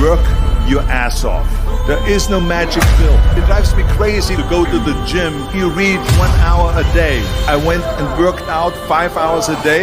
Work your ass off. There is no magic pill. It drives me crazy to go to the gym. You read 1 hour a day. I went and worked out 5 hours a day,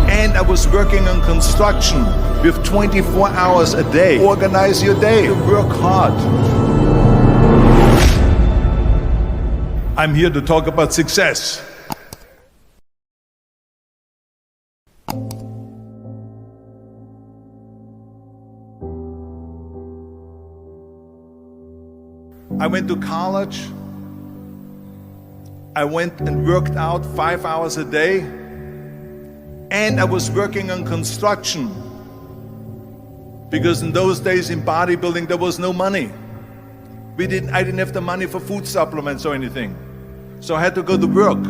and I was working on construction with 24 hours a day. Organize your day. Work hard. I'm here to talk about success. I went to college. I went and worked out 5 hours a day, and I was working on construction, because in those days in bodybuilding there was no money. I didn't have the money for food supplements or anything, so I had to go to work.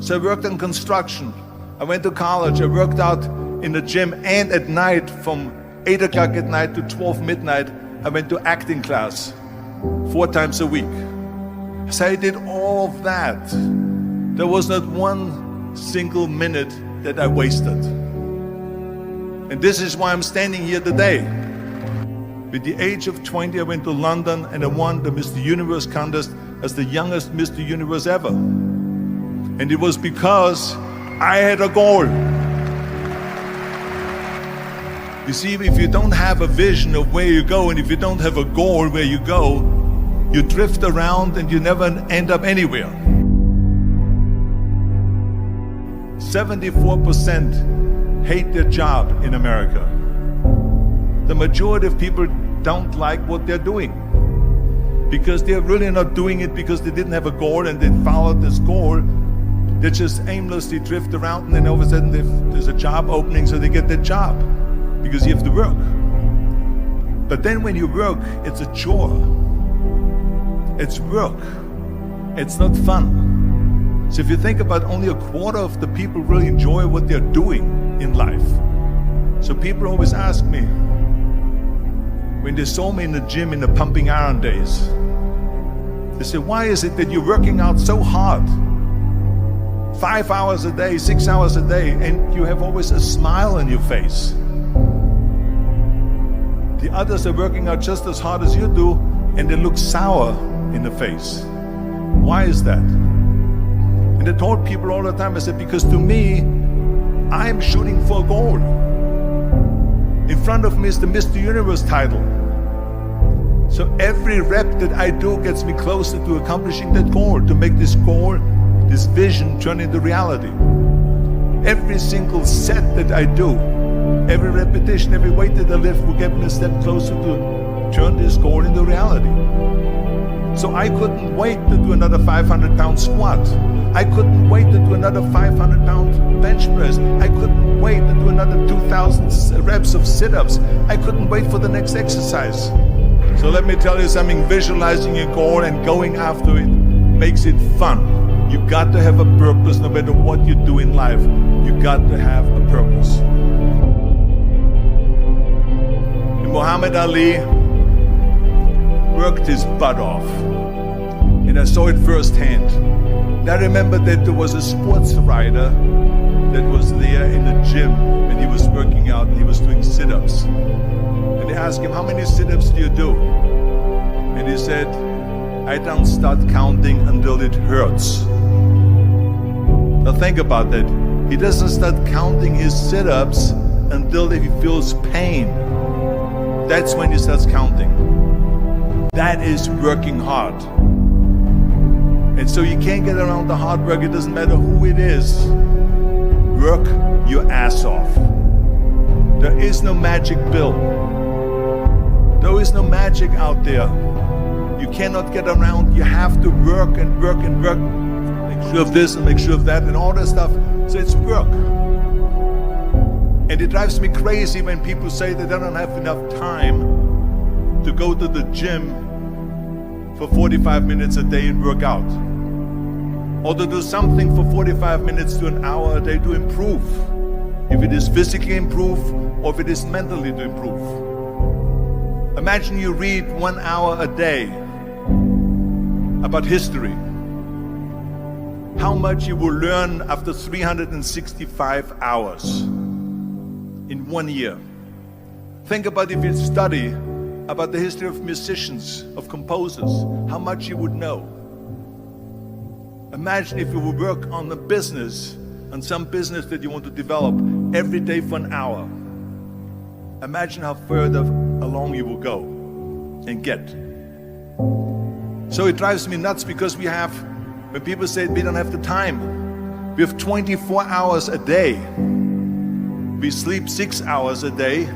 So I worked on construction. I went to college. I worked out in the gym, and at night from 8 o'clock at night to 12 midnight I went to acting class 4 times a week. So I did all of that. There was not one single minute that I wasted. And this is why I'm standing here today. With the age of 20, I went to London and I won the Mr. Universe contest as the youngest Mr. Universe ever. And it was because I had a goal. You see, if you don't have a vision of where you go, and if you don't have a goal where you go, you drift around and you never end up anywhere. 74% hate their job in America. The majority of people don't like what they're doing, because they're really not doing it because they didn't have a goal and they followed this goal. They just aimlessly drift around, and then all of a sudden there's a job opening, so they get that job because you have to work. But then when you work, it's a chore. It's work. It's not fun. So if you think about, only a quarter of the people really enjoy what they're doing in life. So people always ask me, when they saw me in the gym in the pumping iron days, they say, why is it that you're working out so hard? 5 hours a day, 6 hours a day, and you have always a smile on your face. The others are working out just as hard as you do, and they look sour in the face. Why is that? And I told people all the time, I said, because to me, I'm shooting for a goal. In front of me is the Mr. Universe title. So every rep that I do gets me closer to accomplishing that goal, to make this goal, this vision, turn into reality. Every single set that I do, every repetition, every weight that I lift will get me a step closer to turn this goal into reality. So I couldn't wait to do another 500-pound squat. I couldn't wait to do another 500-pound bench press. I couldn't wait to do another 2,000 reps of sit-ups. I couldn't wait for the next exercise. So let me tell you something, visualizing your goal and going after it makes it fun. You got to have a purpose. No matter what you do in life, you got to have a purpose. And Muhammad Ali worked his butt off, and I saw it firsthand. And I remember that there was a sports writer that was there in the gym when he was working out, and he was doing sit-ups. And they asked him, how many sit-ups do you do? And he said, I don't start counting until it hurts. Now think about that. He doesn't start counting his sit-ups until he feels pain. That's when he starts counting. That is working hard. And so you can't get around the hard work. It doesn't matter who it is. Work your ass off. There is no magic pill. There is no magic out there. You cannot get around. You have to work and work and work. Make sure of this and make sure of that and all that stuff. So it's work. And it drives me crazy when people say that they don't have enough time to go to the gym for 45 minutes a day and work out, or to do something for 45 minutes to an hour a day to improve, if it is physically improve or if it is mentally to improve. Imagine you read 1 hour a day about history. How much you will learn after 365 hours in 1 year. Think about if you study about the history of musicians, of composers, how much you would know. Imagine if you would work on a business, on some business that you want to develop every day for an hour. Imagine how further along you will go and get. So it drives me nuts because when people say we don't have the time, we have 24 hours a day. We sleep 6 hours a day,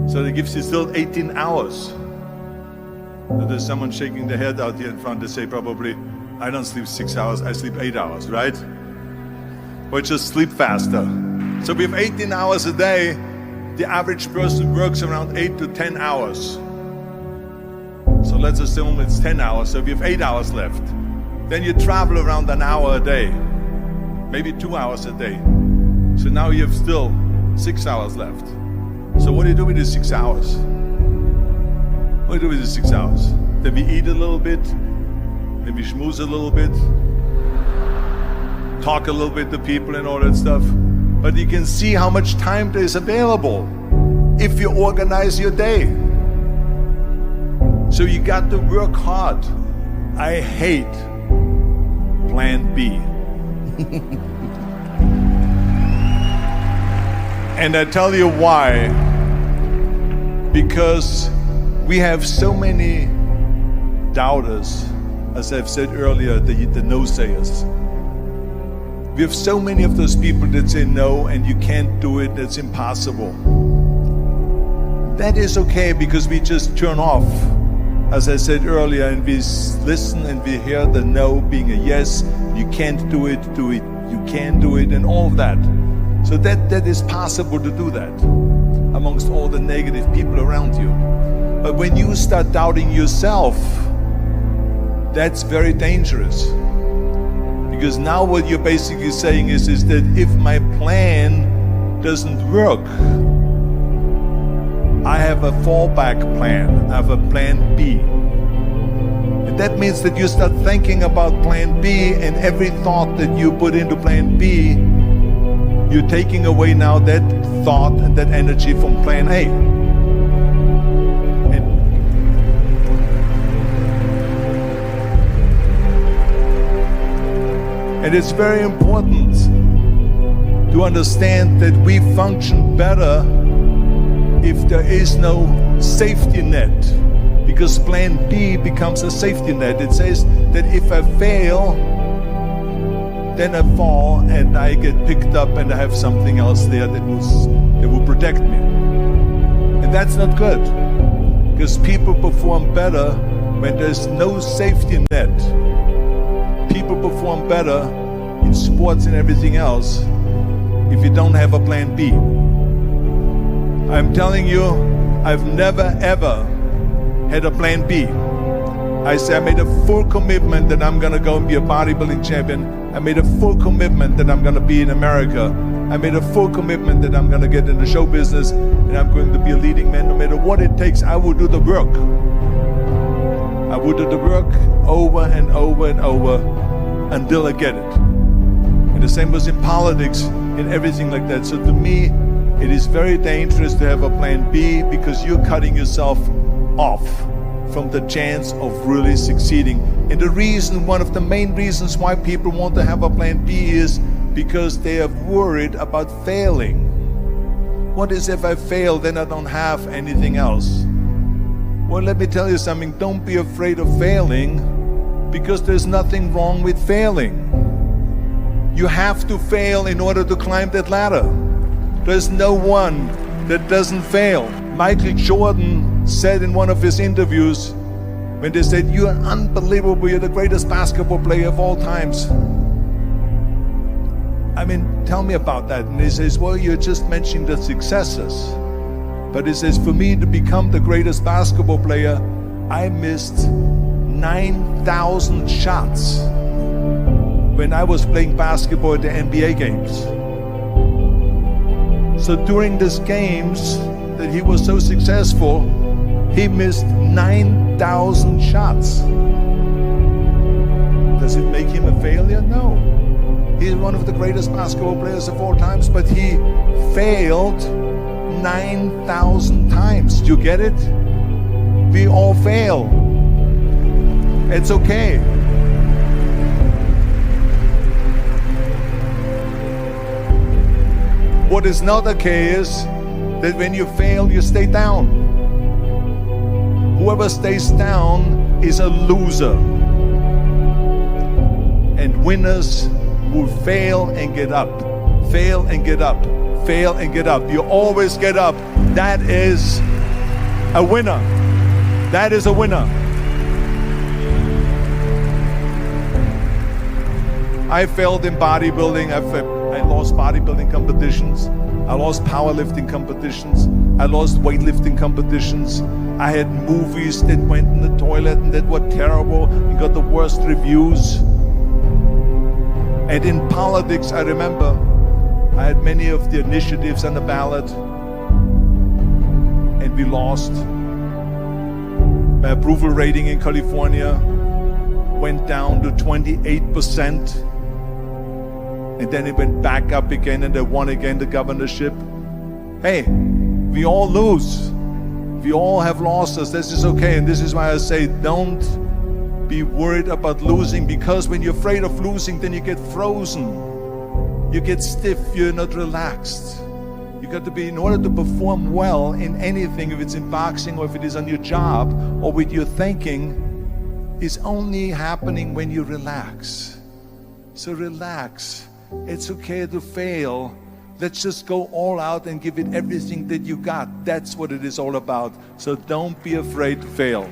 so that gives you still 18 hours. So there's someone shaking their head out here in front. They say probably, I don't sleep 6 hours, I sleep 8 hours, right? Or just sleep faster. So we have 18 hours a day. The average person works around 8 to 10 hours. So let's assume it's 10 hours, so we have 8 hours left. Then you travel around an hour a day, maybe 2 hours a day. So now you have still 6 hours left. So what do you do with these 6 hours? What do you do with these 6 hours? Then we eat a little bit, then we schmooze a little bit, talk a little bit to people and all that stuff. But you can see how much time there is available if you organize your day. So you got to work hard. I hate plan B. And I tell you why. Because we have so many doubters, as I've said earlier, the no-sayers. We have so many of those people that say no and you can't do it, that's impossible. That is okay because we just turn off, as I said earlier, and we listen and we hear the no being a yes. You can't do it, you can do it, and all of that. So that is possible to do that amongst all the negative people around you. But when you start doubting yourself, that's very dangerous. Because now what you're basically saying is that if my plan doesn't work, I have a fallback plan, I have a plan B. And that means that you start thinking about plan B, and every thought that you put into plan B, you're taking away now that thought and that energy from plan A. And it's very important to understand that we function better if there is no safety net, because plan B becomes a safety net. It says that if I fail, then I fall and I get picked up and I have something else there that will protect me. And that's not good, because people perform better when there's no safety net. People perform better in sports and everything else if you don't have a plan B. I'm telling you, I've never ever had a plan B. I made a full commitment that I'm gonna go and be a bodybuilding champion. I made a full commitment that I'm gonna be in America. I made a full commitment that I'm gonna get in the show business and I'm going to be a leading man. No matter what it takes, I will do the work. I will do the work over and over and over until I get it. And the same was in politics and everything like that. So to me, it is very dangerous to have a plan B, because you're cutting yourself off from the chance of really succeeding. And the reason, one of the main reasons why people want to have a plan B is because they are worried about failing. What is if I fail, then I don't have anything else? Well, let me tell you something, don't be afraid of failing, because there's nothing wrong with failing. You have to fail in order to climb that ladder. There's no one that doesn't fail. Michael Jordan said in one of his interviews, when they said, "You're unbelievable, you're the greatest basketball player of all times." I mean, tell me about that. And he says, well, you're just mentioning the successes. But he says, for me to become the greatest basketball player, I missed 9,000 shots when I was playing basketball at the NBA games. So during these games that he was so successful, he missed 9,000 shots. Does it make him a failure? No. He's one of the greatest basketball players of all times, but he failed 9,000 times. Do you get it? We all fail. It's okay. What is not okay is that when you fail, you stay down. Whoever stays down is a loser. And winners will fail and get up. Fail and get up. Fail and get up. You always get up. That is a winner. That is a winner. I failed in bodybuilding. I lost bodybuilding competitions. I lost powerlifting competitions. I lost weightlifting competitions. I had movies that went in the toilet and that were terrible and got the worst reviews. And in politics, I remember I had many of the initiatives on the ballot, and we lost. My approval rating in California went down to 28%. And then it went back up again, and I won again the governorship. Hey, we all lose. We all have losses. This is okay. And this is why I say don't be worried about losing, because when you're afraid of losing, then you get frozen. You get stiff. You're not relaxed. You got to be, in order to perform well in anything, if it's in boxing or if it is on your job or with your thinking, is only happening when you relax. So relax. It's okay to fail. Let's just go all out and give it everything that you got. That's what it is all about. So don't be afraid to fail.